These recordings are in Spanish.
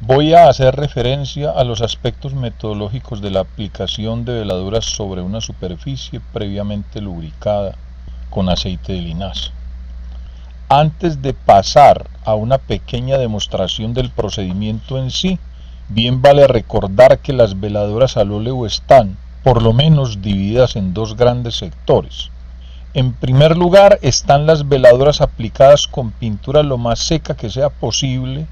Voy a hacer referencia a los aspectos metodológicos de la aplicación de veladuras sobre una superficie previamente lubricada con aceite de linaza. Antes de pasar a una pequeña demostración del procedimiento en sí, bien vale recordar que las veladuras al óleo están, por lo menos, divididas en dos grandes sectores. En primer lugar están las veladuras aplicadas con pintura lo más seca que sea posible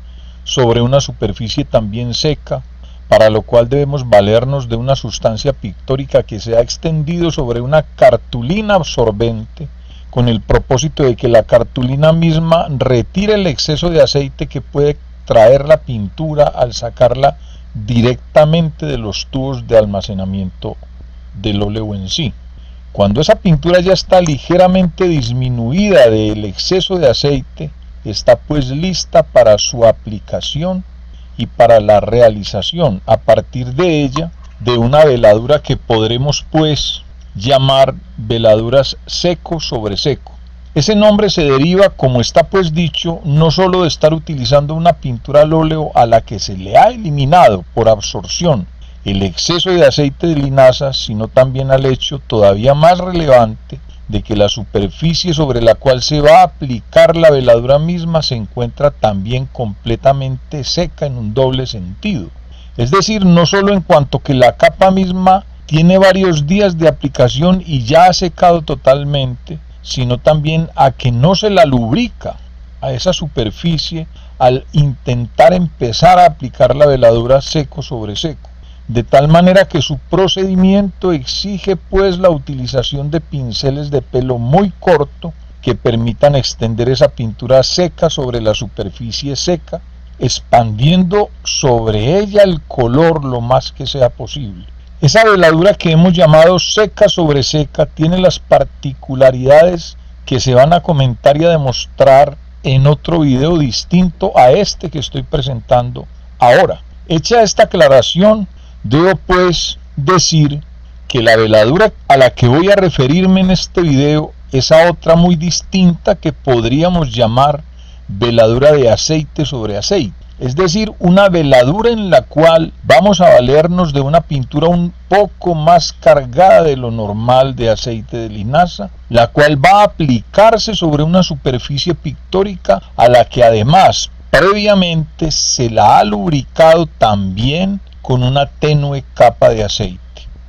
sobre una superficie también seca, para lo cual debemos valernos de una sustancia pictórica que se ha extendido sobre una cartulina absorbente, con el propósito de que la cartulina misma retire el exceso de aceite que puede traer la pintura al sacarla directamente de los tubos de almacenamiento del óleo en sí. Cuando esa pintura ya está ligeramente disminuida del exceso de aceite, está pues lista para su aplicación y para la realización a partir de ella de una veladura que podremos pues llamar veladuras seco sobre seco. Ese nombre se deriva, como está pues dicho, no solo de estar utilizando una pintura al óleo a la que se le ha eliminado por absorción el exceso de aceite de linaza, sino también al hecho todavía más relevante de que la superficie sobre la cual se va a aplicar la veladura misma se encuentra también completamente seca en un doble sentido. Es decir, no solo en cuanto que la capa misma tiene varios días de aplicación y ya ha secado totalmente, sino también a que no se la lubrica a esa superficie al intentar empezar a aplicar la veladura seco sobre seco. De tal manera que su procedimiento exige pues la utilización de pinceles de pelo muy corto que permitan extender esa pintura seca sobre la superficie seca, expandiendo sobre ella el color lo más que sea posible. Esa veladura que hemos llamado seca sobre seca tiene las particularidades que se van a comentar y a demostrar en otro video distinto a este que estoy presentando ahora. Hecha esta aclaración, debo pues decir que la veladura a la que voy a referirme en este video es a otra muy distinta que podríamos llamar veladura de aceite sobre aceite. Es decir, una veladura en la cual vamos a valernos de una pintura un poco más cargada de lo normal de aceite de linaza, la cual va a aplicarse sobre una superficie pictórica a la que además previamente se la ha lubricado también con una tenue capa de aceite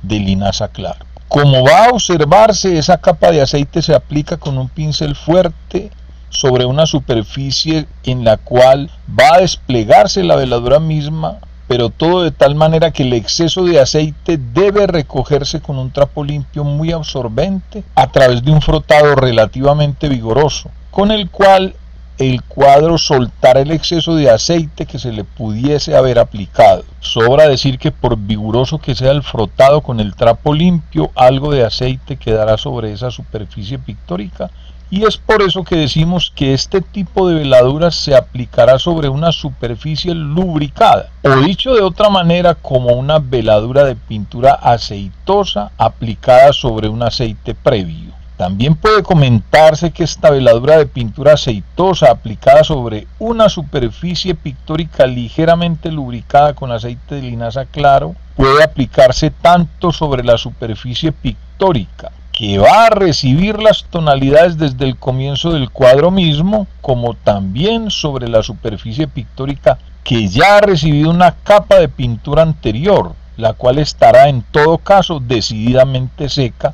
de linaza claro. Como va a observarse, esa capa de aceite se aplica con un pincel fuerte sobre una superficie en la cual va a desplegarse la veladura misma, pero todo de tal manera que el exceso de aceite debe recogerse con un trapo limpio muy absorbente a través de un frotado relativamente vigoroso, con el cual el cuadro soltará el exceso de aceite que se le pudiese haber aplicado. Sobra decir que por vigoroso que sea el frotado con el trapo limpio, algo de aceite quedará sobre esa superficie pictórica, y es por eso que decimos que este tipo de veladura se aplicará sobre una superficie lubricada, o dicho de otra manera, como una veladura de pintura aceitosa aplicada sobre un aceite previo. También puede comentarse que esta veladura de pintura aceitosa aplicada sobre una superficie pictórica ligeramente lubricada con aceite de linaza claro puede aplicarse tanto sobre la superficie pictórica, que va a recibir las tonalidades desde el comienzo del cuadro mismo, como también sobre la superficie pictórica que ya ha recibido una capa de pintura anterior, la cual estará en todo caso decididamente seca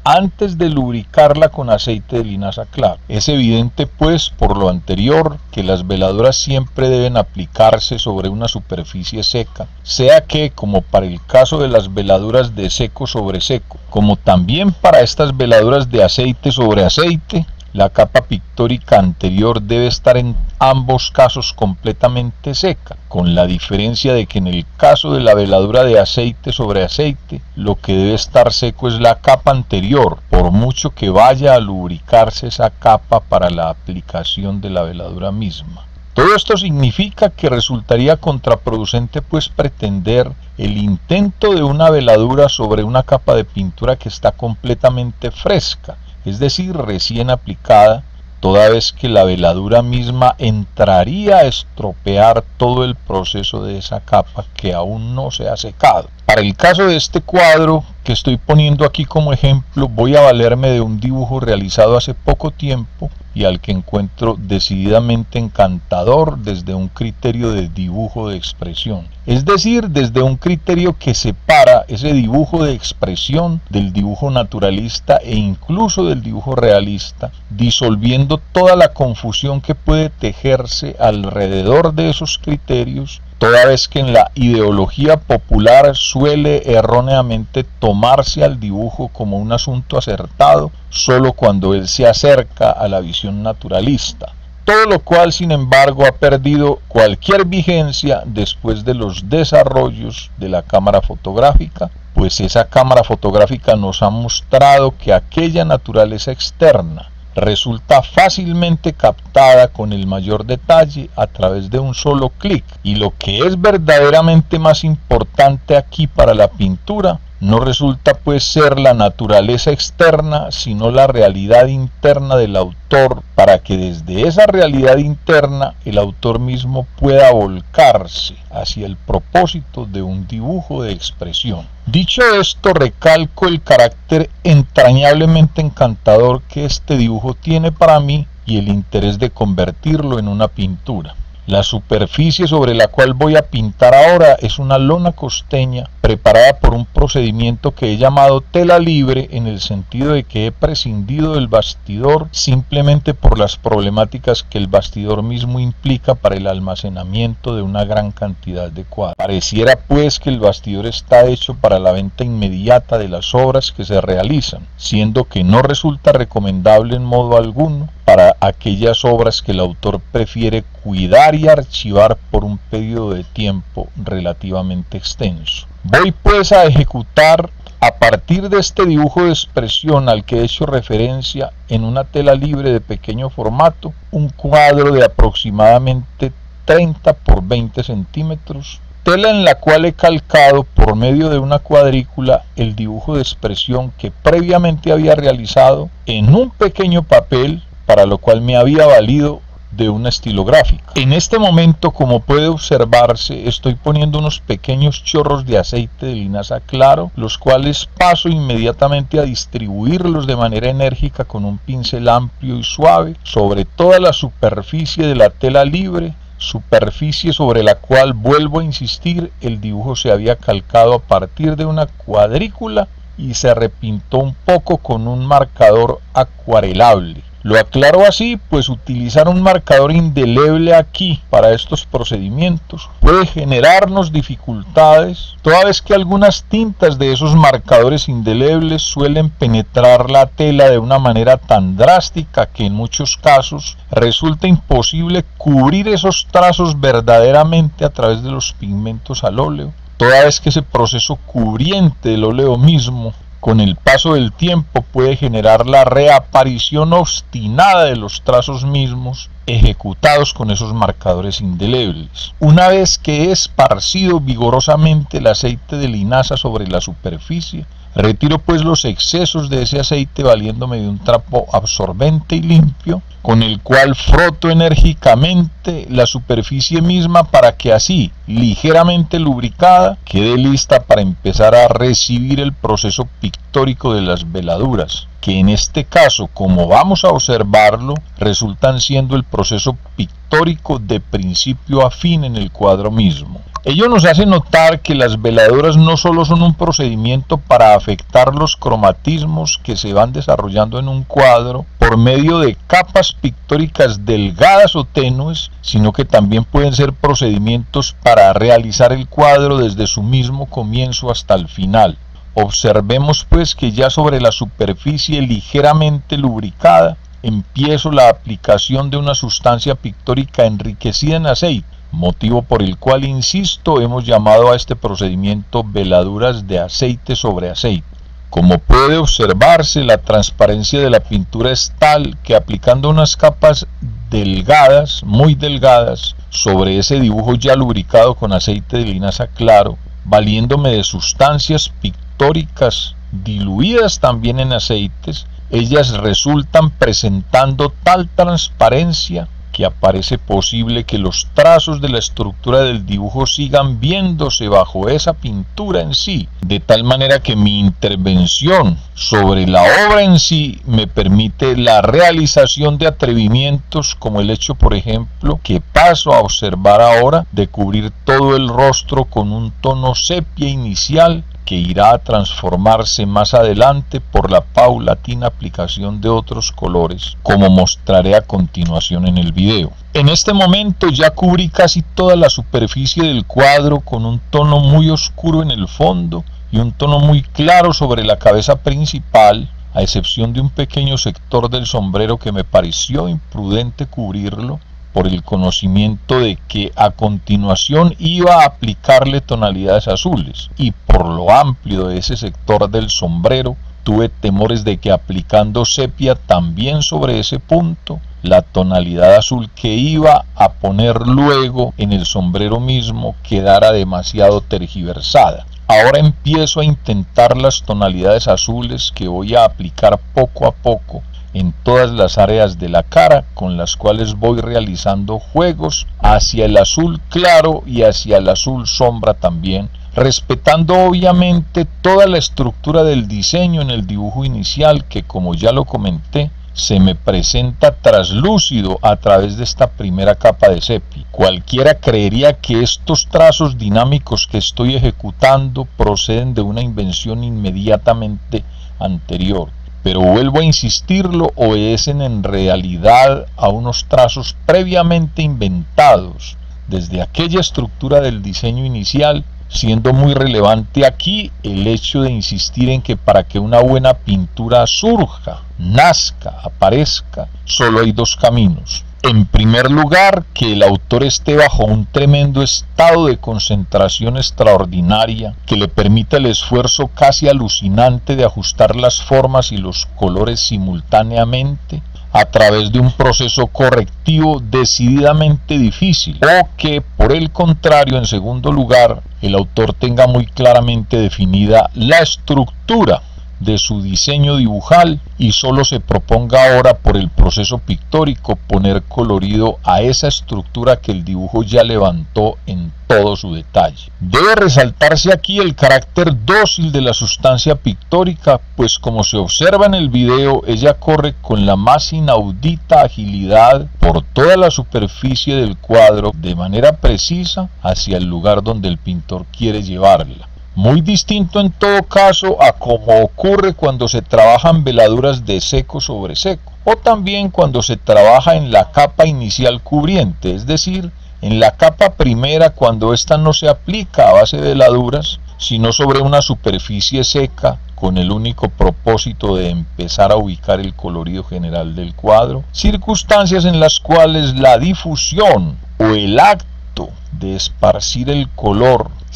antes de lubricarla con aceite de linaza claro. Es evidente pues por lo anterior que las veladuras siempre deben aplicarse sobre una superficie seca, sea que, como para el caso de las veladuras de seco sobre seco, como también para estas veladuras de aceite sobre aceite, la capa pictórica anterior debe estar en ambos casos completamente seca, con la diferencia de que en el caso de la veladura de aceite sobre aceite, lo que debe estar seco es la capa anterior, por mucho que vaya a lubricarse esa capa para la aplicación de la veladura misma. Todo esto significa que resultaría contraproducente pues pretender el intento de una veladura sobre una capa de pintura que está completamente fresca, es decir, recién aplicada, toda vez que la veladura misma entraría a estropear todo el proceso de esa capa que aún no se ha secado. Para el caso de este cuadro que estoy poniendo aquí como ejemplo, voy a valerme de un dibujo realizado hace poco tiempo y al que encuentro decididamente encantador desde un criterio de dibujo de expresión. Es decir, desde un criterio que separa ese dibujo de expresión del dibujo naturalista e incluso del dibujo realista, disolviendo toda la confusión que puede tejerse alrededor de esos criterios, toda vez que en la ideología popular suele erróneamente tomarse al dibujo como un asunto acertado solo cuando él se acerca a la visión naturalista, todo lo cual sin embargo ha perdido cualquier vigencia después de los desarrollos de la cámara fotográfica, pues esa cámara fotográfica nos ha mostrado que aquella naturaleza externa resulta fácilmente captada con el mayor detalle a través de un solo clic, y lo que es verdaderamente más importante aquí para la pintura no resulta pues ser la naturaleza externa, sino la realidad interna del autor, para que desde esa realidad interna el autor mismo pueda volcarse hacia el propósito de un dibujo de expresión. Dicho esto, recalco el carácter entrañablemente encantador que este dibujo tiene para mí y el interés de convertirlo en una pintura. La superficie sobre la cual voy a pintar ahora es una lona costeña preparada por un procedimiento que he llamado tela libre, en el sentido de que he prescindido del bastidor simplemente por las problemáticas que el bastidor mismo implica para el almacenamiento de una gran cantidad de cuadros. Pareciera pues que el bastidor está hecho para la venta inmediata de las obras que se realizan, siendo que no resulta recomendable en modo alguno para aquellas obras que el autor prefiere cuidar y archivar por un periodo de tiempo relativamente extenso. Voy pues a ejecutar, a partir de este dibujo de expresión al que he hecho referencia en una tela libre de pequeño formato, un cuadro de aproximadamente 30 por 20 centímetros, tela en la cual he calcado por medio de una cuadrícula el dibujo de expresión que previamente había realizado en un pequeño papel, para lo cual me había valido de una estilográfica. En este momento, como puede observarse, estoy poniendo unos pequeños chorros de aceite de linaza claro, los cuales paso inmediatamente a distribuirlos de manera enérgica con un pincel amplio y suave sobre toda la superficie de la tela libre, superficie sobre la cual, vuelvo a insistir, el dibujo se había calcado a partir de una cuadrícula y se repintó un poco con un marcador acuarelable. Lo aclaro así, pues utilizar un marcador indeleble aquí para estos procedimientos puede generarnos dificultades, toda vez que algunas tintas de esos marcadores indelebles suelen penetrar la tela de una manera tan drástica que en muchos casos resulta imposible cubrir esos trazos verdaderamente a través de los pigmentos al óleo, toda vez que ese proceso cubriente del óleo mismo con el paso del tiempo puede generar la reaparición obstinada de los trazos mismos ejecutados con esos marcadores indelebles. Una vez que he esparcido vigorosamente el aceite de linaza sobre la superficie, retiro pues los excesos de ese aceite valiéndome de un trapo absorbente y limpio, con el cual froto enérgicamente la superficie misma para que así, ligeramente lubricada, quede lista para empezar a recibir el proceso pictórico de las veladuras, que en este caso, como vamos a observarlo, resultan siendo el proceso pictórico de principio a fin en el cuadro mismo. Ello nos hace notar que las veladuras no solo son un procedimiento para afectar los cromatismos que se van desarrollando en un cuadro por medio de capas pictóricas delgadas o tenues, sino que también pueden ser procedimientos para realizar el cuadro desde su mismo comienzo hasta el final. Observemos pues que ya sobre la superficie ligeramente lubricada empiezo la aplicación de una sustancia pictórica enriquecida en aceite, motivo por el cual, insisto, hemos llamado a este procedimiento veladuras de aceite sobre aceite. Como puede observarse, la transparencia de la pintura es tal que aplicando unas capas delgadas, muy delgadas, sobre ese dibujo ya lubricado con aceite de linaza claro, valiéndome de sustancias pictóricas diluidas también en aceites, ellas resultan presentando tal transparencia que aparece posible que los trazos de la estructura del dibujo sigan viéndose bajo esa pintura en sí, de tal manera que mi intervención sobre la obra en sí me permite la realización de atrevimientos como el hecho, por ejemplo, que paso a observar ahora, de cubrir todo el rostro con un tono sepia inicial que irá a transformarse más adelante por la paulatina aplicación de otros colores, como mostraré a continuación en el video. En este momento ya cubrí casi toda la superficie del cuadro con un tono muy oscuro en el fondo y un tono muy claro sobre la cabeza principal, a excepción de un pequeño sector del sombrero que me pareció imprudente cubrirlo, por el conocimiento de que a continuación iba a aplicarle tonalidades azules, y por lo amplio de ese sector del sombrero tuve temores de que aplicando sepia también sobre ese punto, la tonalidad azul que iba a poner luego en el sombrero mismo quedara demasiado tergiversada. Ahora empiezo a intentar las tonalidades azules que voy a aplicar poco a poco en todas las áreas de la cara, con las cuales voy realizando juegos hacia el azul claro y hacia el azul sombra también, respetando obviamente toda la estructura del diseño en el dibujo inicial que, como ya lo comenté, se me presenta traslúcido a través de esta primera capa de sepia. Cualquiera creería que estos trazos dinámicos que estoy ejecutando proceden de una invención inmediatamente anterior, pero vuelvo a insistirlo, obedecen en realidad a unos trazos previamente inventados desde aquella estructura del diseño inicial, siendo muy relevante aquí el hecho de insistir en que para que una buena pintura surja, nazca, aparezca, solo hay dos caminos. En primer lugar, que el autor esté bajo un tremendo estado de concentración extraordinaria que le permita el esfuerzo casi alucinante de ajustar las formas y los colores simultáneamente a través de un proceso correctivo decididamente difícil, o que, por el contrario, en segundo lugar, el autor tenga muy claramente definida la estructura de su diseño dibujal y solo se proponga ahora por el proceso pictórico poner colorido a esa estructura que el dibujo ya levantó en todo su detalle. Debe resaltarse aquí el carácter dócil de la sustancia pictórica, pues como se observa en el video, ella corre con la más inaudita agilidad por toda la superficie del cuadro de manera precisa hacia el lugar donde el pintor quiere llevarla. Muy distinto en todo caso a como ocurre cuando se trabajan veladuras de seco sobre seco, o también cuando se trabaja en la capa inicial cubriente, es decir, en la capa primera cuando ésta no se aplica a base de veladuras, sino sobre una superficie seca con el único propósito de empezar a ubicar el colorido general del cuadro, circunstancias en las cuales la difusión o el acto de esparcir el color,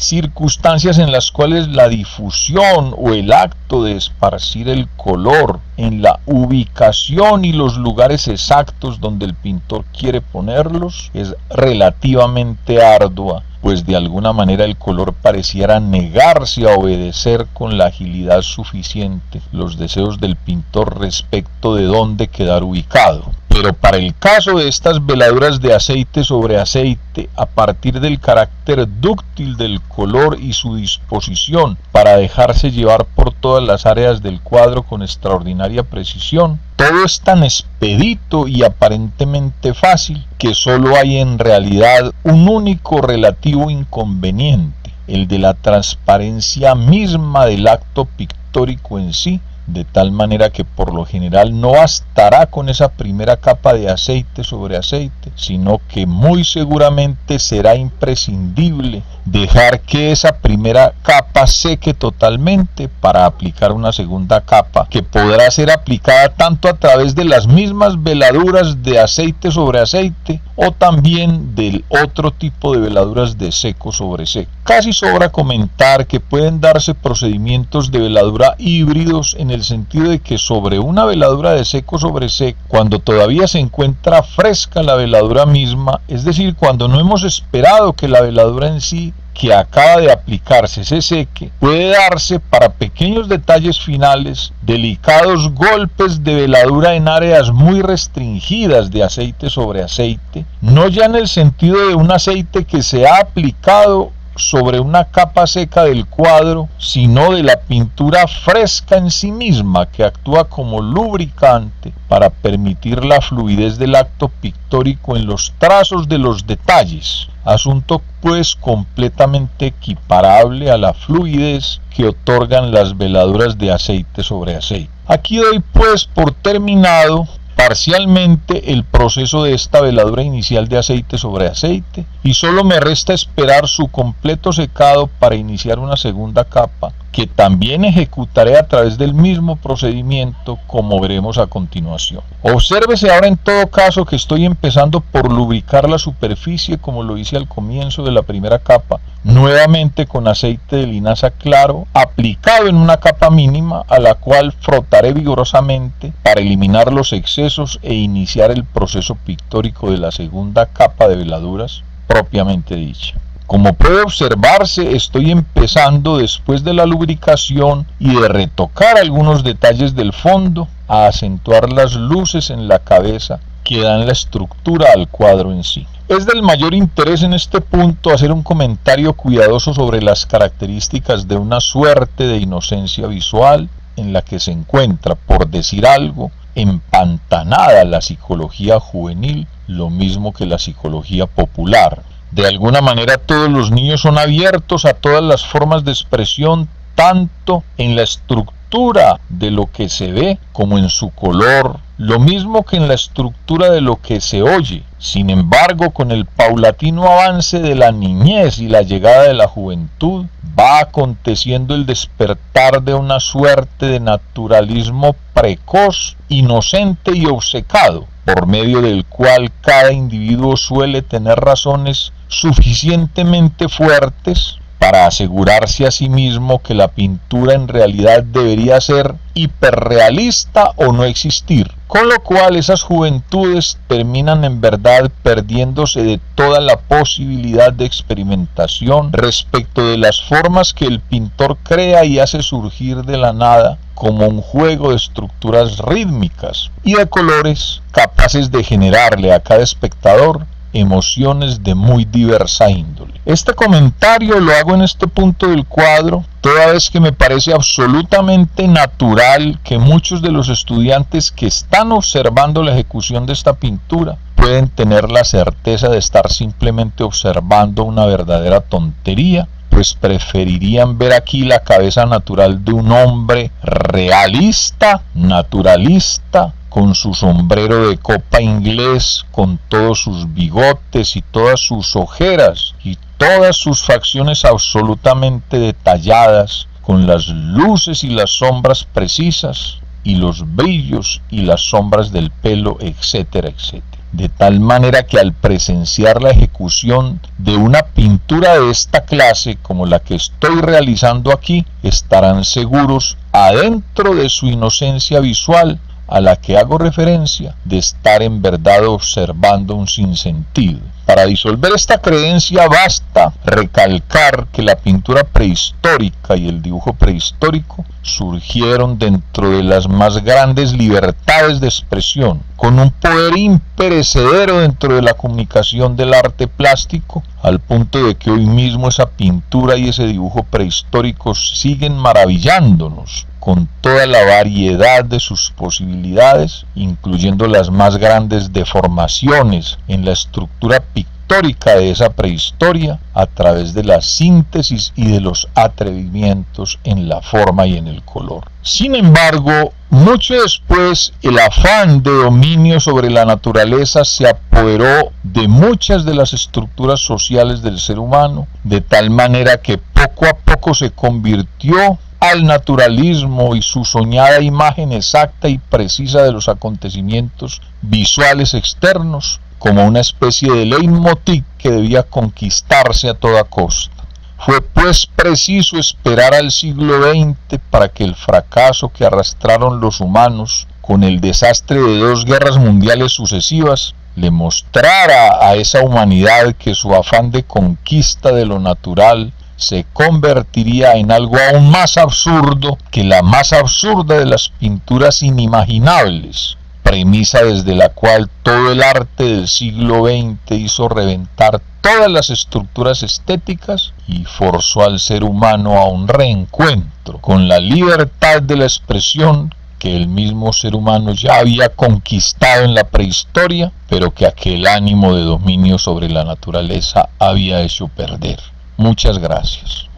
en la ubicación y los lugares exactos donde el pintor quiere ponerlos es relativamente ardua, pues de alguna manera el color pareciera negarse a obedecer con la agilidad suficiente los deseos del pintor respecto de dónde quedar ubicado. Pero para el caso de estas veladuras de aceite sobre aceite, a partir del carácter dúctil del color y su disposición para dejarse llevar por todas las áreas del cuadro con extraordinaria precisión, todo es tan expedito y aparentemente fácil que solo hay en realidad un único relativo inconveniente, el de la transparencia misma del acto pictórico en sí, de tal manera que por lo general no bastará con esa primera capa de aceite sobre aceite, sino que muy seguramente será imprescindible dejar que esa primera capa seque totalmente para aplicar una segunda capa, que podrá ser aplicada tanto a través de las mismas veladuras de aceite sobre aceite o también del otro tipo de veladuras de seco sobre seco. Casi sobra comentar que pueden darse procedimientos de veladura híbridos en el sentido de que sobre una veladura de seco sobre seco, cuando todavía se encuentra fresca la veladura misma, es decir, cuando no hemos esperado que la veladura en sí que acaba de aplicarse se seque, puede darse para pequeños detalles finales, delicados golpes de veladura en áreas muy restringidas de aceite sobre aceite, no ya en el sentido de un aceite que se ha aplicado sobre una capa seca del cuadro, sino de la pintura fresca en sí misma, que actúa como lubricante para permitir la fluidez del acto pictórico en los trazos de los detalles, asunto pues completamente equiparable a la fluidez que otorgan las veladuras de aceite sobre aceite. Aquí doy pues por terminado parcialmente el proceso de esta veladura inicial de aceite sobre aceite, y solo me resta esperar su completo secado para iniciar una segunda capa, que también ejecutaré a través del mismo procedimiento, como veremos a continuación. Obsérvese ahora en todo caso que estoy empezando por lubricar la superficie, como lo hice al comienzo de la primera capa, nuevamente con aceite de linaza claro, aplicado en una capa mínima, a la cual frotaré vigorosamente para eliminar los excesos e iniciar el proceso pictórico de la segunda capa de veladuras propiamente dicha. Como puede observarse, estoy empezando, después de la lubricación y de retocar algunos detalles del fondo, a acentuar las luces en la cabeza que dan la estructura al cuadro en sí. Es del mayor interés en este punto hacer un comentario cuidadoso sobre las características de una suerte de inocencia visual en la que se encuentra, por decir algo, empantanada la psicología juvenil, lo mismo que la psicología popular. De alguna manera todos los niños son abiertos a todas las formas de expresión, tanto en la estructura de lo que se ve como en su color, lo mismo que en la estructura de lo que se oye. Sin embargo, con el paulatino avance de la niñez y la llegada de la juventud, va aconteciendo el despertar de una suerte de naturalismo precoz, inocente y obcecado, por medio del cual cada individuo suele tener razones suficientemente fuertes para asegurarse a sí mismo que la pintura en realidad debería ser hiperrealista o no existir, con lo cual esas juventudes terminan en verdad perdiéndose de toda la posibilidad de experimentación respecto de las formas que el pintor crea y hace surgir de la nada, como un juego de estructuras rítmicas y de colores capaces de generarle a cada espectador emociones de muy diversa índole. Este comentario lo hago en este punto del cuadro, toda vez que me parece absolutamente natural que muchos de los estudiantes que están observando la ejecución de esta pintura pueden tener la certeza de estar simplemente observando una verdadera tontería, pues preferirían ver aquí la cabeza natural de un hombre realista, naturalista, con su sombrero de copa inglés, con todos sus bigotes y todas sus ojeras y todas sus facciones absolutamente detalladas, con las luces y las sombras precisas y los brillos y las sombras del pelo, etcétera, etcétera. De tal manera que al presenciar la ejecución de una pintura de esta clase como la que estoy realizando aquí, estarán seguros, adentro de su inocencia visual a la que hago referencia, de estar en verdad observando un sinsentido. Para disolver esta creencia basta recalcar que la pintura prehistórica y el dibujo prehistórico surgieron dentro de las más grandes libertades de expresión, con un poder imperecedero dentro de la comunicación del arte plástico, al punto de que hoy mismo esa pintura y ese dibujo prehistórico siguen maravillándonos con toda la variedad de sus posibilidades, incluyendo las más grandes deformaciones en la estructura pictórica de esa prehistoria, a través de la síntesis y de los atrevimientos en la forma y en el color. Sin embargo, mucho después, el afán de dominio sobre la naturaleza se apoderó de muchas de las estructuras sociales del ser humano, de tal manera que poco a poco se convirtió al naturalismo y su soñada imagen exacta y precisa de los acontecimientos visuales externos como una especie de leitmotiv que debía conquistarse a toda costa. Fue pues preciso esperar al siglo XX para que el fracaso que arrastraron los humanos con el desastre de 2 guerras mundiales sucesivas le mostrara a esa humanidad que su afán de conquista de lo natural se convertiría en algo aún más absurdo que la más absurda de las pinturas inimaginables, premisa desde la cual todo el arte del siglo XX hizo reventar todas las estructuras estéticas y forzó al ser humano a un reencuentro con la libertad de la expresión que el mismo ser humano ya había conquistado en la prehistoria, pero que aquel ánimo de dominio sobre la naturaleza había hecho perder. Muchas gracias.